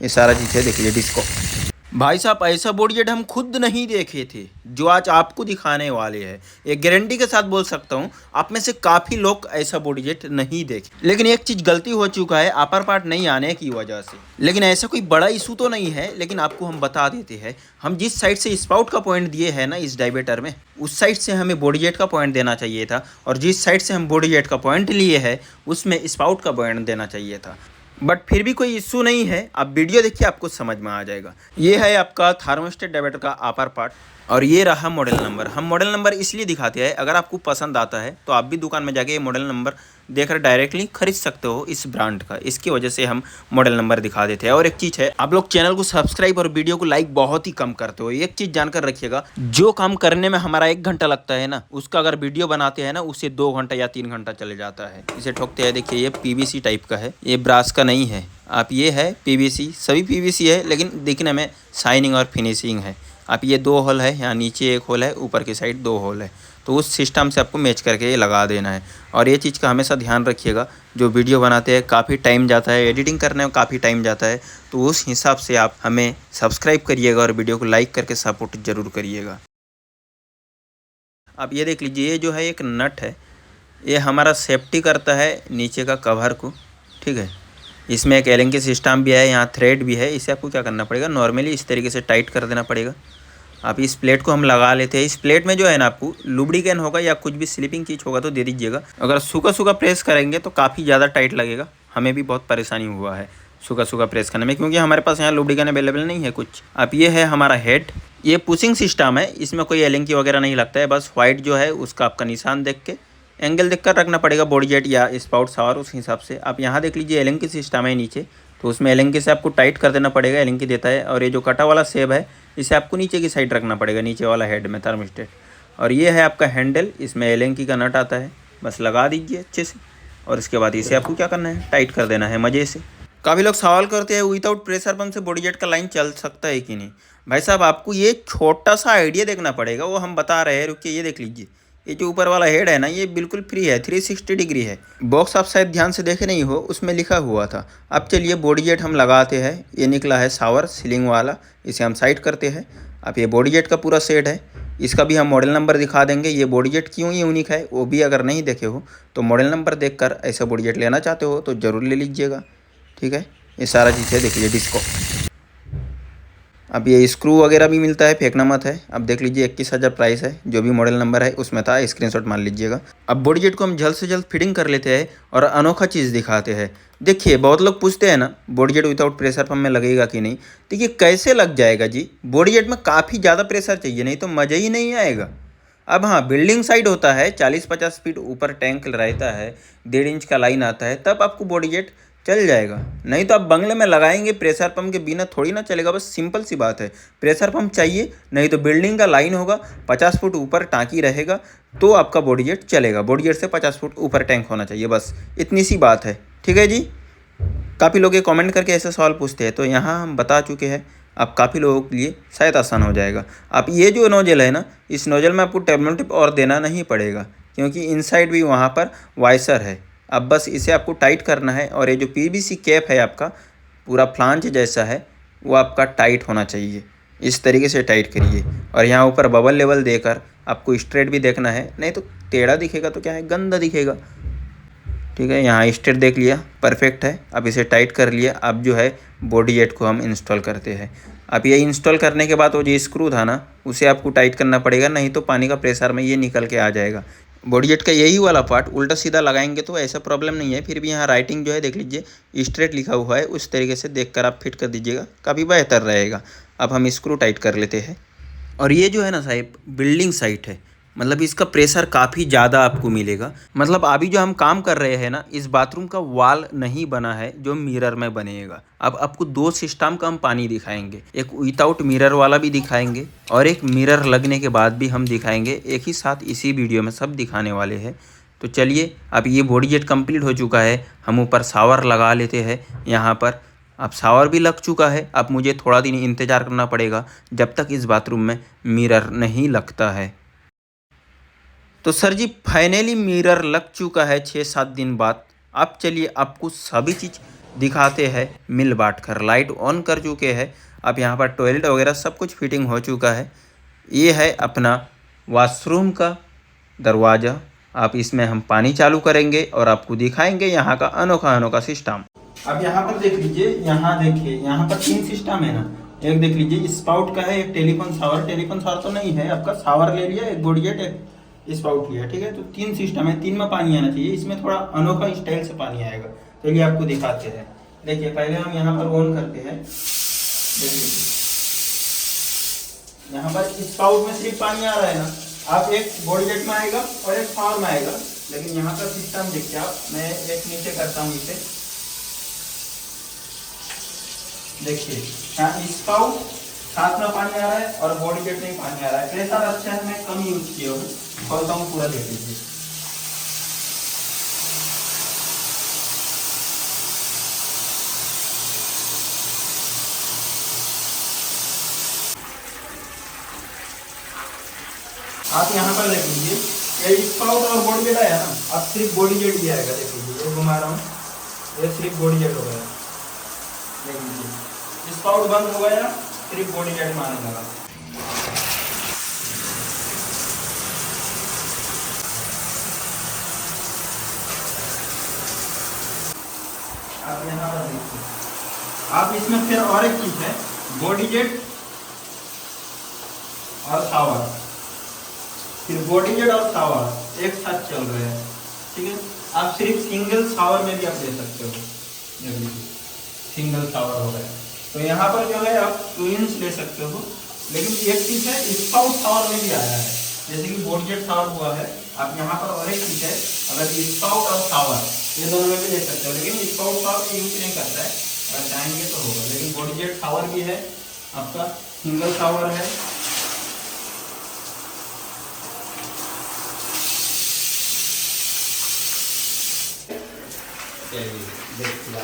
ये सारा चीज़ है, देखिए डिस्को। भाई साहब ऐसा बॉडीजेट हम खुद नहीं देखे थे जो आज आपको दिखाने वाले हैं। एक गारंटी के साथ बोल सकता हूँ, आप में से काफ़ी लोग ऐसा बॉडीजेट नहीं देखे। लेकिन एक चीज़ गलती हो चुका है अपर पार्ट नहीं आने की वजह से। लेकिन ऐसा कोई बड़ा इशू तो नहीं है, लेकिन आपको हम बता देते हैं। हम जिस साइड से स्पाउट का पॉइंट दिए हैं ना इस डाइवेटर में, उस साइड से हमें बॉडीजेट का पॉइंट देना चाहिए था, और जिस साइड से हम बॉडीजेट का पॉइंट लिए हैं उसमें स्पाउट का पॉइंट देना चाहिए था। बट फिर भी कोई इशू नहीं है, आप वीडियो देखिए आपको समझ में आ जाएगा। ये है आपका थार्मोस्टेट डाइवेटर का अपर पार्ट, और ये रहा मॉडल नंबर। हम मॉडल नंबर इसलिए दिखाते हैं, अगर आपको पसंद आता है तो आप भी दुकान में जाके ये मॉडल नंबर देखकर डायरेक्टली खरीद सकते हो इस ब्रांड का। इसकी वजह से हम मॉडल नंबर दिखा देते हैं। और एक चीज़ है, आप लोग चैनल को सब्सक्राइब और वीडियो को लाइक बहुत ही कम करते हो। एक चीज़ जानकर रखिएगा, जो काम करने में हमारा 1 घंटा लगता है ना, उसका अगर वीडियो बनाते हैं ना उससे 2 घंटा या 3 घंटा चले जाता है। इसे ठोकते हैं, देखिए ये पीवीसी टाइप का है, ये ब्रास का नहीं है। आप ये है पीवीसी, सभी पीवीसी है, लेकिन दिखने में शाइनिंग और फिनिशिंग है। आप ये 2 होल है, यहाँ नीचे 1 होल है, ऊपर की साइड 2 होल है, तो उस सिस्टम से आपको मैच करके ये लगा देना है। और ये चीज़ का हमेशा ध्यान रखिएगा, जो वीडियो बनाते हैं काफ़ी टाइम जाता है, एडिटिंग करने में काफ़ी टाइम जाता है, तो उस हिसाब से आप हमें सब्सक्राइब करिएगा और वीडियो को लाइक करके सपोर्ट ज़रूर करिएगा। आप ये देख लीजिए, ये जो है एक नट है, ये हमारा सेफ्टी करता है नीचे का कवर को, ठीक है। इसमें एक एलिंग की सिस्टम भी है, यहाँ थ्रेड भी है। इसे आपको क्या करना पड़ेगा, नॉर्मली इस तरीके से टाइट कर देना पड़ेगा। आप इस प्लेट को हम लगा लेते हैं। इस प्लेट में जो है ना, आपको लुब्रिकेंट होगा या कुछ भी स्लिपिंग चीज़ होगा तो दे दीजिएगा। अगर सूखा सूखा प्रेस करेंगे तो काफ़ी ज़्यादा टाइट लगेगा। हमें भी बहुत परेशानी हुआ है सूखा सूखा प्रेस करने में, क्योंकि हमारे पास यहाँ लुब्रिकेंट अवेलेबल नहीं है कुछ। अब ये है हमारा हेड, ये पुशिंग सिस्टम है, इसमें कोई एलिंग की वगैरह नहीं लगता है। बस वाइट जो है उसका आपका निशान देख के एंगल देखकर रखना पड़ेगा, बॉडीजेट या स्पाउट सावर उस हिसाब से। आप यहाँ देख लीजिए एलिंग की सिस्टम है नीचे, तो उसमें एलिंग से आपको टाइट कर देना पड़ेगा, एलिंग की देता है। और ये जो कटा वाला सेब है, इसे आपको नीचे की साइड रखना पड़ेगा, नीचे वाला हेड में थर्मोस्टेट। और ये है आपका हैंडल, इसमें एलिंग का नट आता है, बस लगा दीजिए अच्छे से। और इसके बाद इसे आपको क्या करना है, टाइट कर देना है मज़े से। काफ़ी लोग सवाल करते हैं विदाउट प्रेशर पंप से बॉडीजेट का लाइन चल सकता है कि नहीं। भाई साहब, आपको ये छोटा सा आइडिया देखना पड़ेगा, वो हम बता रहे हैं, रुकिए। ये देख लीजिए, ये जो ऊपर वाला हेड है ना, ये बिल्कुल फ्री है, 360 डिग्री है। बॉक्स आप शायद ध्यान से देखे नहीं हो, उसमें लिखा हुआ था। अब चलिए बॉडीजेट हम लगाते हैं। ये निकला है शावर सीलिंग वाला, इसे हम साइड करते हैं। अब ये बॉडीजेट का पूरा सेट है, इसका भी हम मॉडल नंबर दिखा देंगे। ये बॉडीजेट क्यों यूनिक है वो भी अगर नहीं देखे हो तो मॉडल नंबर देखकर ऐसा बॉडीजेट लेना चाहते हो तो ज़रूर ले लीजिएगा, ठीक है। ये सारा चीज़ है, देख लीजिए डिस्को। अब ये स्क्रू वगैरह भी मिलता है, फेंकना मत है। अब देख लीजिए 21,000 प्राइस है, जो भी मॉडल नंबर है उसमें था, स्क्रीनशॉट मान लीजिएगा। अब बॉडीजेट को हम जल्द से जल्द फिटिंग कर लेते हैं और अनोखा चीज़ दिखाते हैं। देखिए, बहुत लोग पूछते हैं ना बॉडीजेट विदाउट प्रेशर पंप में लगेगा कि नहीं। देखिए कैसे लग जाएगा जी, बॉडीजेट में काफ़ी ज़्यादा प्रेशर चाहिए, नहीं तो मज़ा ही नहीं आएगा। अब हाँ, बिल्डिंग साइड होता है, 40-50 फीट ऊपर टैंक रहता है, 1.5 इंच का लाइन आता है, तब आपको बॉडीजेट चल जाएगा। नहीं तो आप बंगले में लगाएंगे प्रेशर पंप के बिना थोड़ी ना चलेगा। बस सिंपल सी बात है, प्रेशर पंप चाहिए, नहीं तो बिल्डिंग का लाइन होगा, 50 फुट ऊपर टांकी रहेगा तो आपका बॉडीजेट चलेगा। बॉडीजेट से 50 फुट ऊपर टैंक होना चाहिए, बस इतनी सी बात है, ठीक है जी। काफ़ी लोग ये कमेंट करके ऐसे सवाल पूछते हैं, तो यहाँ हम बता चुके हैं। अब काफ़ी लोगों के लिए शायद आसान हो जाएगा। आप ये जो नोजल है ना, इस नोजल में आपको टेबल टिप और देना नहीं पड़ेगा, क्योंकि इनसाइड भी वहाँ पर वाइसर है। अब बस इसे आपको टाइट करना है, और ये जो पीवीसी कैप है आपका पूरा फ्लांज जैसा है, वो आपका टाइट होना चाहिए। इस तरीके से टाइट करिए, और यहाँ ऊपर बबल लेवल देकर आपको स्ट्रेट भी देखना है, नहीं तो टेढ़ा दिखेगा तो क्या है, गंदा दिखेगा, ठीक है। यहाँ स्ट्रेट देख लिया, परफेक्ट है। अब इसे टाइट कर लिया। अब जो है बॉडीजेट को हम इंस्टॉल करते हैं। अब ये इंस्टॉल करने के बाद वो जो स्क्रू था ना, उसे आपको टाइट करना पड़ेगा, नहीं तो पानी का प्रेशर में ये निकल के आ जाएगा। बॉडीजेट का यही वाला पार्ट उल्टा सीधा लगाएंगे तो ऐसा प्रॉब्लम नहीं है, फिर भी यहाँ राइटिंग जो है देख लीजिए स्ट्रेट लिखा हुआ है, उस तरीके से देखकर आप फिट कर दीजिएगा, काफ़ी बेहतर रहेगा। अब हम स्क्रू टाइट कर लेते हैं। और ये जो है ना साहब, बिल्डिंग साइट है, मतलब इसका प्रेशर काफ़ी ज़्यादा आपको मिलेगा। मतलब अभी जो हम काम कर रहे हैं ना, इस बाथरूम का वॉल नहीं बना है जो मिरर में बनेगा। अब आपको 2 सिस्टम का हम पानी दिखाएंगे, एक विदाउट मिरर वाला भी दिखाएंगे और एक मिरर लगने के बाद भी हम दिखाएंगे, एक ही साथ इसी वीडियो में सब दिखाने वाले हैं। तो चलिए, अब ये बॉडीजेट कंप्लीट हो चुका है, हम ऊपर शावर लगा लेते हैं। यहाँ पर अब शावर भी लग चुका है। अब मुझे थोड़ा दिन इंतज़ार करना पड़ेगा जब तक इस बाथरूम में मिरर नहीं लगता है। तो सर जी, फाइनली मिरर लग चुका है 6-7 दिन बाद। अब चलिए आपको सभी चीज़ दिखाते हैं मिल बांट कर। लाइट ऑन कर चुके हैं। अब यहाँ पर टॉयलेट वगैरह सब कुछ फिटिंग हो चुका है। ये है अपना वॉशरूम का दरवाज़ा। आप इसमें हम पानी चालू करेंगे और आपको दिखाएंगे यहाँ का अनोखा अनोखा सिस्टम। अब यहाँ पर देख लीजिए, यहाँ देखिए, यहाँ पर 3 सिस्टम है ना। एक देख लीजिए स्पाउट का है, एक टेलीफोन शावर तो नहीं है आपका, शावर ले लिया, एक बॉडी जेट, एक स्पाउट लिया, ठीक है। तो 3 सिस्टम है, 3 में पानी आना चाहिए। इसमें थोड़ा अनोखा स्टाइल से पानी आएगा। चलिए आपको दिखाते हैं। देखिए पहले हम यहाँ पर ऑन करते हैं। देखिए यहाँ पर स्पाउट में सिर्फ पानी आ रहा है ना। आप एक बॉडी जेट में आएगा और एक शावर में आएगा। लेकिन यहाँ का सिस्टम देखिए आप, मैं एक नीचे करता हूँ इसे। देखिए स्पाउट साथ में पानी आ रहा है और बॉडी जेट में पानी आ रहा है। प्रेशर अच्छा है, मैं कम यूज किया हूँ। खोलता हूँ, पूरा देख लीजिए। आप यहाँ पर देख लीजिए, ये स्पाउट और बॉडी जेट आया ना। अब सिर्फ बॉडी जेट भी आएगा। देख लीजिए, ये घुमा रहा हूँ, ये सिर्फ बॉडी जेट हो गया। देख लीजिए स्पाउट बंद हो गया, सिर्फ बॉडी जेट में आने लगा। आप यहाँ पर देखिए, आप इसमें फिर और एक चीज है, बॉडी जेट और शावर। फिर बॉडी जेट और शावर एक साथ चल रहे हैं, ठीक है। आप सिर्फ सिंगल शावर में भी आप ले सकते हो। सिंगल शावर हो गया। तो यहाँ पर जो है आप ट्विंस ले सकते हो। लेकिन एक चीज है, स्पाउट शावर में भी आया है। जैसे कि बॉडी जेट शावर हुआ है, आप यहाँ पर और एक चीज है, अगर स्पाउट और शावर ये दोनों में भी ले सकते हो। लेकिन स्पाउट शावर यूज नहीं करता है, अगर चाहेंगे तो होगा। लेकिन बॉडी जेट शावर भी है आपका, सिंगल शावर है। देखिए